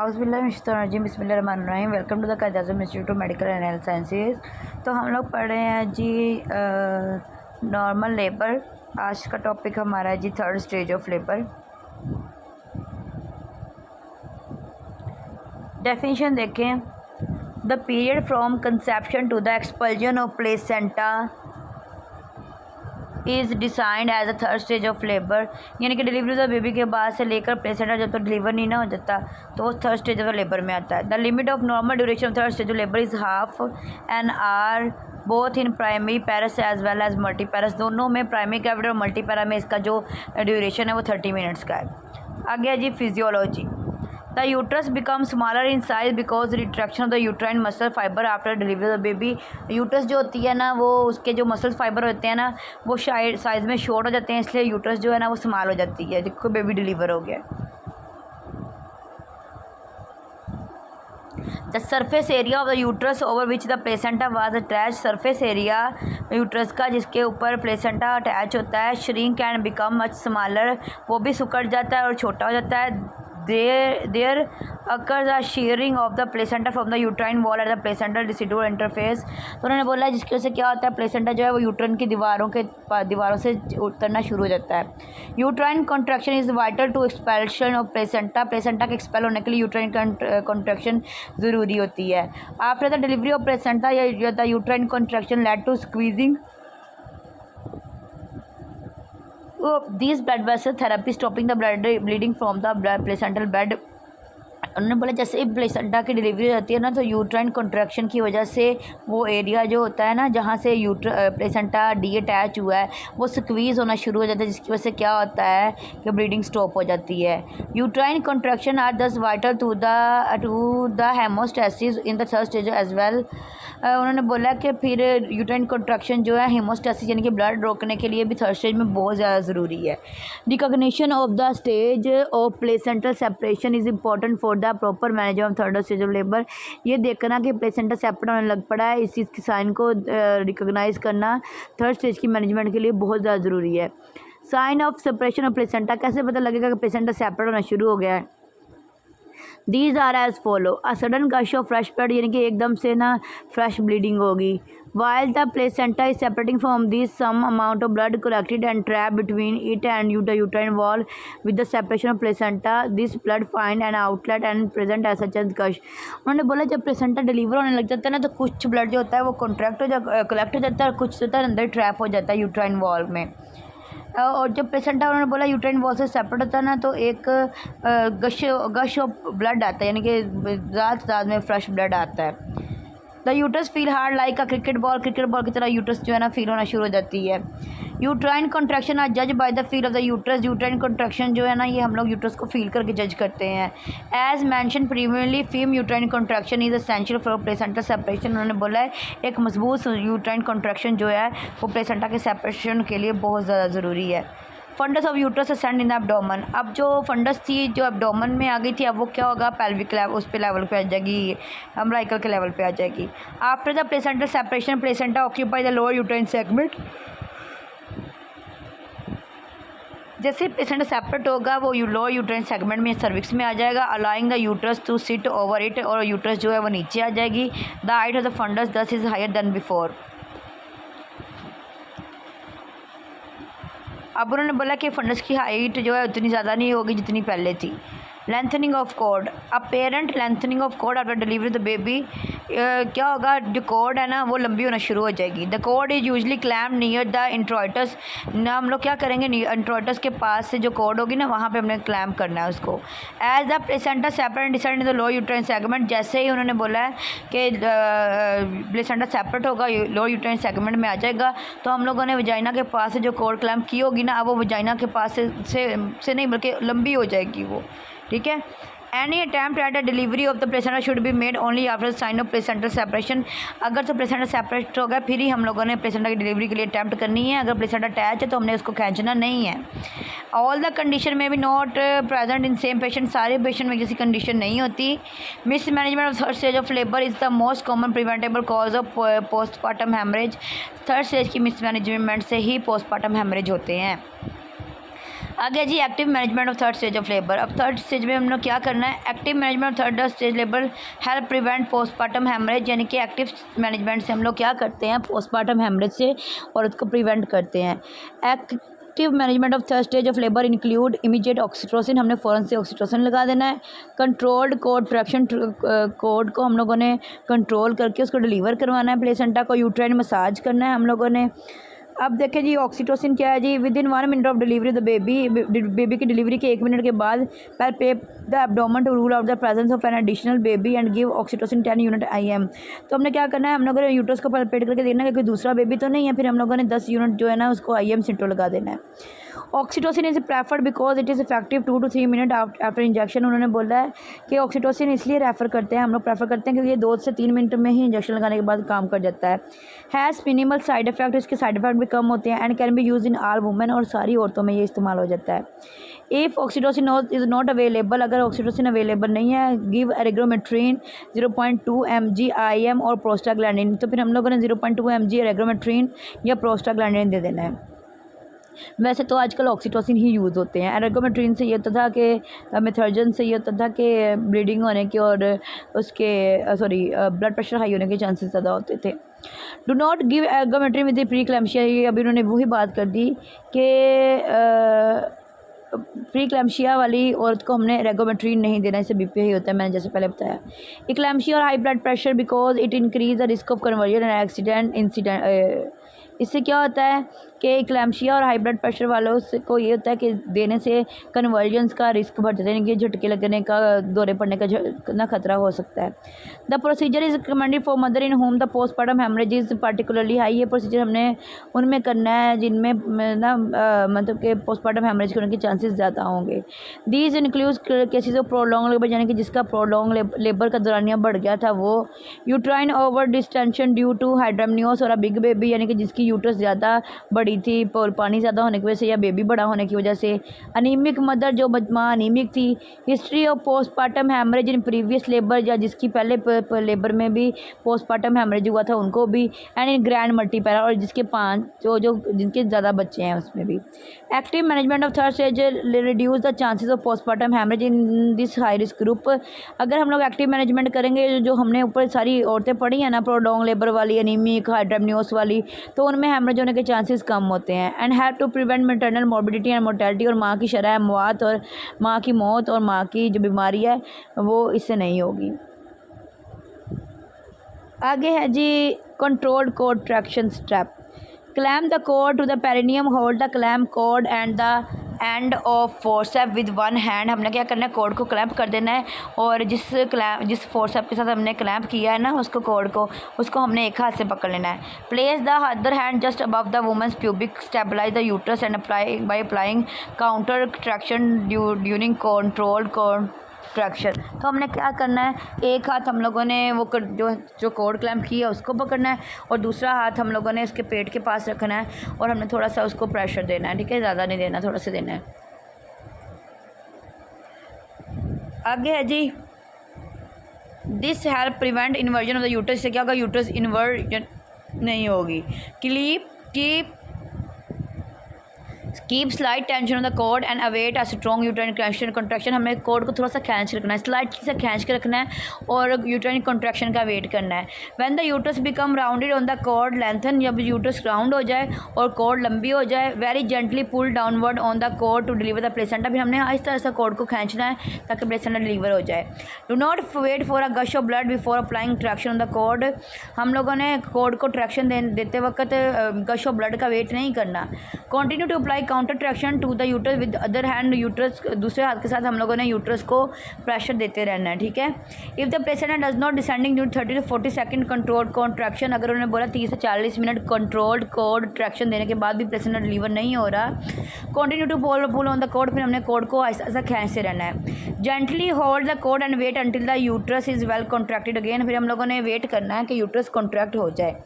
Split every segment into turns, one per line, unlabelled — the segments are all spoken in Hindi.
औज़ुबिल्लाहिमिनश्शैतानिर्रजीम बिस्मिल्लाहिर्रहमानिर्रहीम। Welcome to the Quaid Azam Institute of Medical and Health Sciences. तो हम लोग पढ़ रहे हैं जी नॉर्मल लेबर। आज का टॉपिक हमारा है जी third stage of labour. Definition देखें, the period from conception to the expulsion of placenta is designed as a third stage of labour, यानी कि डिलीवरी ऑफ बेबी के बाद से लेकर प्लेसेंटा जब तक डिलीवर नहीं ना हो जाता तो वो थर्ड स्टेज ऑफ लेबर में आता है। The limit of normal duration of third stage of labour is half an hour both in primary parous as well as multiparous. दोनों में प्राइमरी कैविटी और मल्टी पैरा में इसका जो ड्यूरेशन है वो 30 मिनट्स का है। आगे है जी physiology. The uterus become smaller in size because retraction of the uterine muscle fiber after delivery of the baby. Uterus जो होती है ना, वो उसके जो मसल फाइबर होते हैं ना, वो साइज में शॉर्ट हो जाते हैं, इसलिए यूट्रस जो है ना वो स्मॉल हो जाती है। देखो बेबी डिलीवर हो गया। The surface area of the uterus over which the placenta was attach. Surface area uterus का जिसके ऊपर प्लेसेंटा अटैच होता है, shrink and become much smaller, वो भी सिकुड़ जाता है और छोटा हो जाता है। There occurs a shearing of the placenta from the uterine wall at the placental decidual interface। तो उन्होंने बोला है जिसकी वजह से क्या होता है, प्लेसेंटा जो है वो यूट्राइन की दीवारों से उतरना शुरू हो जाता है। Uterine contraction is vital to expulsion of placenta. Placenta के एक्सपेल होने के लिए यूट्राइन कॉन्ट्रैक्शन ज़रूरी होती है। After the delivery of placenta the uterine contraction led to squeezing these blood vessel therapy stopping the blood bleeding from the placental bed। उन्होंने बोला जैसे ही प्लेसेंटा की डिलीवरी हो जाती है ना, तो यूट्राइन कॉन्ट्रैक्शन की वजह से वो एरिया जो होता है ना जहाँ से प्लेसेंटा डी अटैच हुआ है वो स्क्वीज़ होना शुरू हो जाता है, जिसकी वजह से क्या होता है कि ब्लीडिंग स्टॉप हो जाती है। Uterine contraction are thus vital to the haemostasis in the third stage as well. उन्होंने बोला कि फिर यूट्राइन कॉन्ट्रैक्शन जो है हेमोस्टेसिस यानी कि ब्लड रोकने के लिए भी थर्ड स्टेज में बहुत ज़्यादा ज़रूरी है। Recognition of the stage of placental separation is important for the proper management of third stage of labour. ये देखना कि प्लेसेंटा सेपरेट होने लग पड़ा है, इस चीज़ की साइन को रिकॉग्नाइज करना थर्ड स्टेज की मैनेजमेंट के लिए बहुत ज़्यादा ज़रूरी है। Sign of separation of placenta, कैसे पता लगेगा कि प्लेसेंटा सेपरेट होना शुरू हो गया है। These are as follow, a sudden gush of fresh blood, यानी कि एकदम से ना फ्रेश ब्लीडिंग होगी। While the placenta is separating from this some amount of blood collected and trap between it and the uterine wall with the separation of placenta this blood find an outlet and present as such as gush. उन्होंने बोला जब प्लेसेंटा डिलीवर होने लग जाता है ना, तो कुछ ब्लड जो होता है वो कलेक्ट हो जाता है और कुछ होता है अंदर ट्रैप हो जाता है यूट्राइन वॉल में। और जब प्लेसेंटा उन्होंने बोला यूट्राइन वॉल से सेपरेट होता है ना, तो एक गश ऑफ ब्लड आता है, यानी कि ज़्यादा में फ्रेश ब्लड आता है। The uterus feel hard like a cricket ball की तरह यूट्रस जो है ना फील होना शुरू हो जाती है। यूट्राइन कॉन्ट्रैक्शन आर जज by the feel of the uterus. Uterine contraction जो है ना ये हम लोग यूट्रस को फील करके जज करते हैं। As mention previously firm uterine contraction is essential for placenta separation. उन्होंने बोला है एक मजबूत यूट्राइन कॉन्ट्रैक्शन जो है वो प्लेसेंटा के सेपरेशन के लिए बहुत ज़्यादा ज़रूरी है। Fundus of uterus ascend in the abdomen. अब जो फंडस थी जो एब्डोमेन में आ गई थी, अब वो क्या होगा, पेल्विक लेवल उस पे लेवल पे आ जाएगी, अम्ब्लाइकल के लेवल पे आ जाएगी। After the placental separation placenta occupy the lower uterine segment. जैसे प्लेसेंटा सेपरेट होगा वो लोअर यूट्राइन सेगमेंट में सर्विक्स में आ जाएगा, allowing the uterus to sit over it, और यूट्रस जो है वो नीचे आ जाएगी। The height of the fundus thus is higher than before. अब उन्होंने बोला कि फंडस की हाइट जो है उतनी ज़्यादा नहीं होगी जितनी पहले थी। Lengthening of cord, apparent lengthening of cord after delivery the baby. क्या होगा, जो कॉर्ड है ना वो लंबी होना शुरू हो जाएगी। The cord is usually clamp near the introitus. ना हम लोग क्या करेंगे, इंट्रोइटस के पास से जो कॉर्ड होगी ना वहाँ पे हमने क्लैम्प करना है उसको। As the placenta separate descends in the lower uterine segment, जैसे ही उन्होंने बोला है कि प्लेसेंटा सेपरेट होगा लोअर यूट्राइन सेगमेंट में आ जाएगा, तो हम लोगों ने वजाइना के पास से जो कॉर्ड क्लैम्प की होगी ना, अब वो वजाइना के पास से नहीं बल्कि लंबी हो जाएगी वो, ठीक है। Any attempt at the delivery of the placenta should be made only after sign of placental separation. अगर तो प्लेसेंटा सेपरेट होगा फिर ही हम लोगों ने प्लेसेंटा की डिलीवरी के लिए अटैम्प्ट करनी है। अगर प्लेसेंटा अटैच है तो हमने उसको खींचना नहीं है। ऑल द कंडीशन में भी not present in same patient, सारे पेशेंट में किसी कंडीशन नहीं होती। Mismanagement of third stage of labour is the most common preventable cause of postpartum haemorrhage. Third stage की मिस मैनेजमेंट से ही पोस्टमार्टम हेमरेज होते हैं। आगे जी active management of third stage of labour. अब थर्ड स्टेज में हम लोग क्या करना है, active management of third stage labour help prevent postmortem haemorrhage, यानी कि एक्टिव मैनेजमेंट से हम लोग क्या करते हैं, पोस्टमार्टम हेमरेज से और उसको प्रिवेंट करते हैं। Active management of third stage of labour include immediate oxytocin, हमने फ़ौरन से ऑक्सीटोसिन लगा देना है। कंट्रोल्ड कोड ट्रैक्शन कोड को हम लोगों ने कंट्रोल करके उसको डिलीवर करवाना है, प्लेसेंटा को यूट्राइन मसाज करना है हम लोगों ने। अब देखें जी ऑक्सीटोसिन क्या है जी, within 1 minute of delivery the baby की डिलीवरी के 1 मिनट के बाद palpate the abdomen to rule out the presence of an additional baby and give oxytocin 10 unit IM। तो हमने क्या करना है, हम लोगों ने यूट्रस को पैल्पेट करके देखना है कि कोई दूसरा बेबी तो नहीं है, फिर हम लोगों ने 10 यूनिट जो है ना उसको IM सिंटो लगा देना है। Oxytocin is preferred because it is effective 2 to 3 minute after injection. उन्होंने बोला है कि ऑक्सीटोसिन इसलिए रेफ़र करते हैं, हम लोग प्रेफर करते हैं क्योंकि ये 2 से 3 मिनट में ही इंजेक्शन लगाने के बाद काम कर जाता है। हैज़ मिनिमल साइड इफेक्ट, इसके साइड इफेक्ट भी कम होते हैं and can be use in all women, और सारी औरतों में ये इस्तेमाल हो जाता है। If oxytocin is not available, अगर ऑक्सीटोसिन अवेलेबल नहीं है, गिव एरेग्रोमेट्रिन 0.2 mg IM और प्रोस्टाग्लैंडिन। तो फिर हम लोगों ने 0.2 mg एरेग्रोमेट्रिन या प्रोस्टाग्लैंडिन दे देना है। वैसे तो आजकल ऑक्सीटोसिन ही यूज़ होते हैं। एरेग्रोमेट्रिन से ये होता था कि मेथर्जन से ये होता था कि ब्लीडिंग होने के और उसके ब्लड प्रेशर हाई होने के चांसेस ज़्यादा होते थे। डू नॉट गिव एरेग्रोमेट्रिन विद प्रीक्लैम्शिया, ये अभी उन्होंने वही बात कर दी कि प्रीक्लैम्शिया वाली औरत को हमने एरेग्रोमेट्रिन नहीं देना, इससे BP ही होता है, मैंने जैसे पहले बताया। इक्लैम्शिया और high blood pressure because it increase the risk of conversion and accident. इससे क्या होता है कि इक्लैम्शिया और हाई ब्लड प्रेशर वालों को ये होता है कि देने से कन्वर्जन्स का रिस्क बढ़ जाता है, यानी कि झटके लगने का, दौरे पड़ने का ना खतरा हो सकता है। The procedure is recommended for mother in whom the postpartum haemorrhage is particularly high. ये प्रोसीजर हमने उनमें करना है जिनमें ना मतलब कि पोस्टमार्टम हेमरेज होने के चांसेस ज़्यादा होंगे। These include cases of prolong labour, यानी कि जिसका प्रोलॉन्ग लेबर का दौरानिया बढ़ गया था वो। Uterine over distension due to hydramnios और अ बिग बेबी, यानी कि जिसकी यूट्रस ज़्यादा बड़ी थी और पानी ज़्यादा होने की वजह से या बेबी बड़ा होने की वजह से। अनीमिक मदर, जो माँ अनीमिक थी। History of postpartum haemorrhage in previous labour, या जिसकी पहले लेबर में भी पोस्टमार्टम हेमरेज हुआ था उनको भी। एंड इन ग्रैंड मल्टीपैरा, और जिसके 5 जिनके ज़्यादा बच्चे हैं उसमें भी। Active management of third stage reduce the chances of postpartum haemorrhage in this high risk group. अगर हम लोग एक्टिव मैनेजमेंट करेंगे, जो हमने ऊपर सारी औरतें पढ़ी हैं ना, प्रोलॉन्ग लेबर वाली, अनीमिक, हाइड्रमनियोस वाली, तो उनमें हेमरेज होने के चांसेस कम होते हैं। And help to prevent maternal morbidity and mortality, और माँ की शरह मौत और माँ की मौत और माँ की जो बीमारी है वो इससे नहीं होगी। आगे है जी controlled cord traction step. Clamp the cord to the perineum, hold the clamp cord and the end of forceps with one hand. हमने क्या करना है, कोड को क्लैम्प कर देना है, और जिस फोर्सेप के साथ हमने क्लैम्प किया है ना उसको कोड को, उसको हमने एक हाथ से पकड़ लेना है। Place the other hand just above the woman's pubic, stabilise the uterus and applying counter traction during controlled traction. तो हमने क्या करना है, एक हाथ हम लोगों ने वो जो कोड क्लैम्प किया उसको पकड़ना है, और दूसरा हाथ हम लोगों ने इसके पेट के पास रखना है, और हमने थोड़ा सा उसको प्रेशर देना है, ठीक है, ज़्यादा नहीं देना, थोड़ा सा देना है। आगे है जी this help prevent inversion of the uterus. से क्या होगा, यूट्रस इन्वर्जन नहीं होगी। Keep slight tension on the cord and await a strong uterine contraction. हमें कोड को थोड़ा सा खींच रखना है, स्लाइट से खींच के रखना है, और यूट्राइन कंट्रैक्शन का वेट करना है। When the uterus become rounded on the cord lengthen, जब यूट्रस राउंड हो जाए और कोड लंबी हो जाए, very gently pull downward on the cord to deliver the placenta. फिर हमने इस तरह से कोड को खींचना है ताकि प्लेसेंटा डिलीवर हो जाए। Do not wait for a gush of blood before applying traction on the cord. हम लोगों ने कोड को ट्रैक्शन देते वक्त गश ऑफ ब्लड का वेट नहीं करना। Continue to apply counter traction to the uterus with other hand, uterus दूसरे हाथ के साथ हम लोगों ने यूट्रस को प्रेशर देते रहना है, ठीक है। If the placenta does not descending due 30 to 40 second controlled contraction, अगर उन्होंने बोला 30 से 40 मिनट कंट्रोल्ड कोड ट्रैक्शन देने के बाद भी प्लेसेंटा डिलीवर नहीं हो रहा, continue to pull on the cord, फिर हमने कोड को ऐसा खींचते रहना है। Gently hold the cord and wait until the uterus is well contracted again, फिर हम लोगों ने वेट करना है कि यूट्रस कॉन्ट्रैक्ट हो जाए।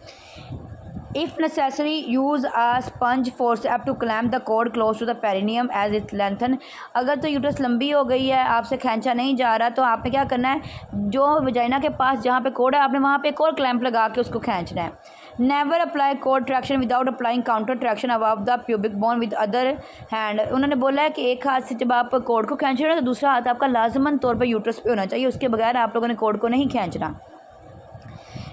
If necessary, use a sponge forceps to clamp the cord close to the perineum as it lengthen। अगर तो यूट्रस लंबी हो गई है, आपसे खींचा नहीं जा रहा, तो आपने क्या करना है, जो वजाइना के पास जहाँ पे कोड है आपने वहाँ पे एक और क्लैंप लगा के उसको खींचना है। Never apply code traction without applying counter traction above the pubic bone with other hand. उन्होंने बोला है कि एक हाथ से जब आप कोड को खींच रहे हो तो दूसरा हाथ आपका लाजमन तौर पर यूट्रस पे होना चाहिए, उसके बगैर आप लोगों ने कोड को नहीं खींचना।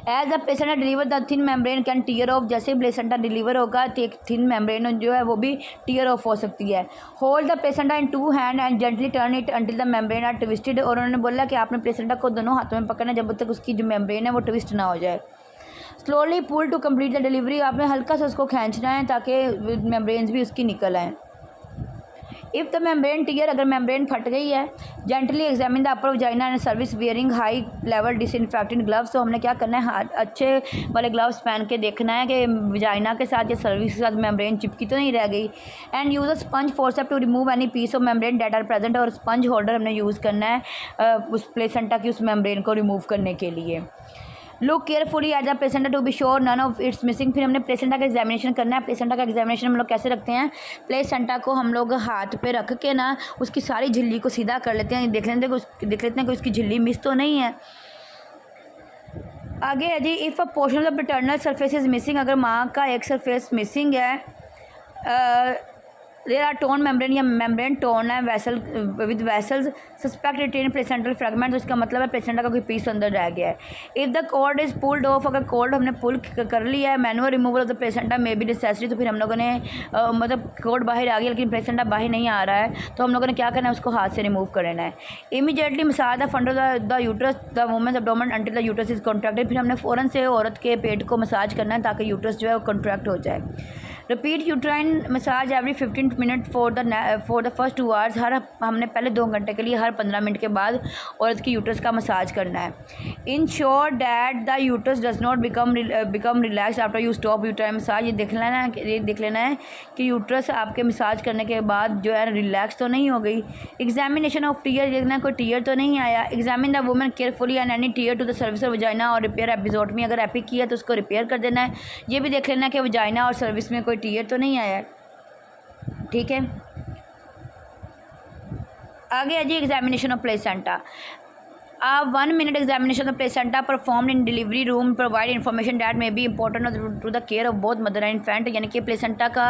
As the placenta deliver the thin membrane can tear off, जैसे प्लेसेंटा डिलीवर होगा तो एक थिन मेम्ब्रेन जो है वो भी टीयर ऑफ हो सकती है। Hold the placenta in two hand and gently turn it until the membrane are twisted, और उन्होंने बोला कि आपने प्लेसेंटा को दोनों हाथों में पकड़ना जब तक उसकी जो मेम्ब्रेन है वो ट्विस्ट ना हो जाए। Slowly pull to complete the delivery, आपने हल्का सा उसको खींचना है ताकि मेम्ब्रेन्स भी उसकी निकल आएँ। इफ़ द मेम्ब्रेन टीयर, अगर मेम्ब्रेन फट गई है, gently examine the upper vagina and service wearing high level disinfectant gloves, तो हमने क्या करना है, हाथ अच्छे वाले ग्लव्स पहन के देखना है कि वजाइना के साथ या सर्विस के साथ मेम्ब्रेन चिपकी तो नहीं रह गई। And use a sponge forcep to remove any piece of membrane that are present, और स्पंज होल्डर हमने यूज़ करना है उस प्लेसेंटा की उस मेम्ब्रेन को रिमूव करने के लिए। Look carefully at the placenta to be sure none of it's missing, फिर हमने प्लेसेंटा का एग्जामिनेशन करना है। प्लेसेंटा का एग्जामिनेशन हम लोग कैसे रखते हैं, प्लेसेंटा को हम लोग हाथ पे रख के ना उसकी सारी झिल्ली को सीधा कर लेते हैं, देख लेते हैं कि उसकी झिल्ली मिस तो नहीं है। आगे है जी, if a portion of the maternal surface is missing, अगर माँ का एक सरफेस मिसिंग है, देयर आर टोन मेम्ब्रेन या मेम्ब्रेन टोन है vessel with vessels suspect retained placental fragment, तो इसका मतलब है प्लेसेंटा का कोई पीस अंदर रह गया है। If the cord is pulled off, अगर कॉर्ड हमने पुल कर लिया है, manual removal of the placenta may be necessary, तो फिर हम लोगों ने मतलब कॉर्ड बाहर आ गया लेकिन प्लेसेंटा बाहर नहीं आ रहा है, तो हम लोगों ने क्या करना है, उसको हाथ से रिमूव कर लेना है। Immediately massage the fundus the uterus the woman's abdomen until the uterus is contracted, फिर हमने फ़ौरन से औरत के पेट को मसाज करना है ताकि यूट्रस जो है वो कॉन्ट्रैक्ट हो जाए। Repeat uterine massage every 15 minute for the first 2 hours, हमने पहले 2 घंटे के लिए हर 15 मिनट के बाद औरत की यूट्रस का मसाज करना है। Ensure that the uterus does not become relax after you stop uterine massage, ये देख लेना है कि यूट्रस आपके मसाज करने के बाद जो है रिलैक्स तो नहीं हो गई। एग्जामिनेशन ऑफ टीयर, देखना कोई टीयर तो नहीं आया। Examine the woman carefully and any tear to the cervix of vagina और रिपेयर एपिजोटमी, अगर एपिक किया तो उसको रिपेयर कर देना है। ये भी देख लेना कि वजाइना और सर्विस में कोई टीयर तो नहीं आया है, ठीक है। आगे है जी examination of placenta. 1 minute examination of the placenta performed in delivery room provide information that may be important to the care of both mother and infant, यानी कि प्लेसेंटा का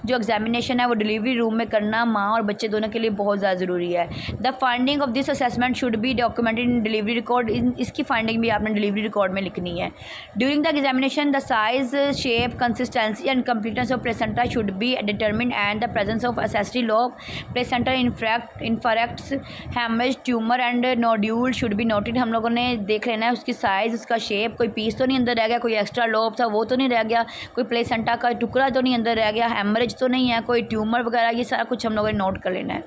जो एग्जामिनेशन है वो डिलीवरी रूम में करना माँ और बच्चे दोनों के लिए बहुत ज़्यादा ज़रूरी है। The finding of this assessment should be documented in delivery record, इसकी फाइंडिंग भी आपने डिलीवरी रिकॉर्ड में लिखनी है। During the examination the size shape consistency and completeness of placenta should B determine and the presence of accessory lobe placenta infects haemorrhage tumour and nodule should भी नोटेड, हम लोगों ने देख लेना है उसकी साइज़, उसका शेप, कोई पीस तो नहीं अंदर रह गया, कोई एक्स्ट्रा लोब था वो तो नहीं रह गया, कोई प्लेसेंटा का टुकड़ा तो नहीं अंदर रह गया, हेमरेज तो नहीं है, कोई ट्यूमर वगैरह, ये सारा कुछ हम लोगों ने नोट कर लेना है।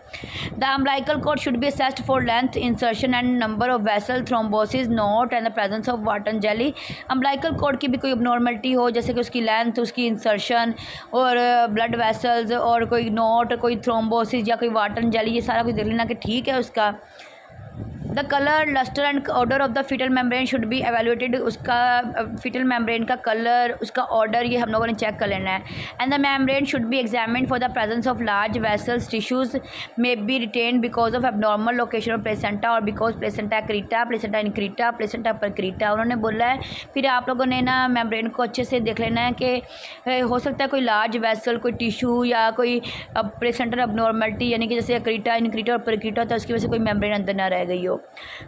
The umbilical cord should be assessed for length insertion and number of vessel thrombosis note and the presence of Wharton jelly, umbilical cord की भी कोई अबनॉर्मलिटी हो जैसे कि उसकी लेंथ, उसकी इंसर्शन और ब्लड वेसल्स और कोई नोट, कोई थ्रोम्बोसिस या कोई वाटन जेली, ये सारा कुछ देख लेना कि ठीक है उसका। The colour lustre and odour of the fetal membrane should be evaluated, उसका फीटल मेम्ब्रेन का कलर, उसका ऑर्डर, ये हम लोगों ने चेक कर लेना है। And the membrane should be examined for the presence of large vessels tissues may be retained because of abnormal location of placenta और because placenta accreta, placenta increta, placenta percreta, उन्होंने बोला है। फिर आप लोगों ने ना मेम्ब्रेन को अच्छे से देख लेना है कि हो सकता है कोई लार्ज वेसल, कोई टिश्यू या कोई प्लेसेंटा अबनॉर्मलिटी, यानी कि जैसे क्रीटा इनक्रीटा और परक्रीटा होता है उसकी वजह से कोई मेम्ब्रेन अंदर ना रह गई हो।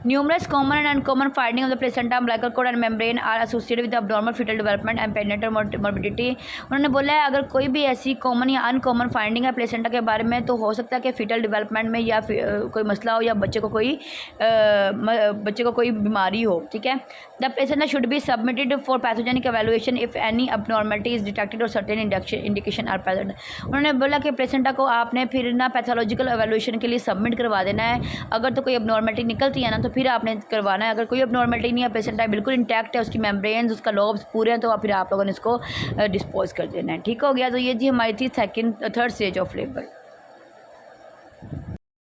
Numerous common and uncommon findings of the placenta, umbilical cord and membrane are associated with abnormal fetal development and perinatal morbidity, उन्होंने बोला है अगर कोई भी ऐसी कॉमन या अनकॉमन फाइंडिंग है प्लेसेंटा के बारे में तो हो सकता है कि फीटल डेवलपमेंट में या कोई मसला हो या बच्चे को कोई बीमारी हो, ठीक है। The placenta should be submitted for pathogenic evaluation if any abnormality is detected or certain indication are present, उन्होंने बोला कि प्लेसेंटा को आपने फिर ना पैथोलॉजिकल एवेलुएशन के लिए सबमिट करवा देना है, अगर तो कोई abnormality निकलती है ना तो फिर आपने करवाना है, अगर कोई abnormality नहीं है, प्लेसेंटा बिल्कुल इंटैक्ट है, उसकी मेम्ब्रेन्स, उसका लोब्स पूरे हैं, तो फिर आप लोगों ने इसको डिस्पोज कर देना है। ठीक हो गया, तो ये जी हमारी थी थर्ड स्टेज ऑफ लेबर।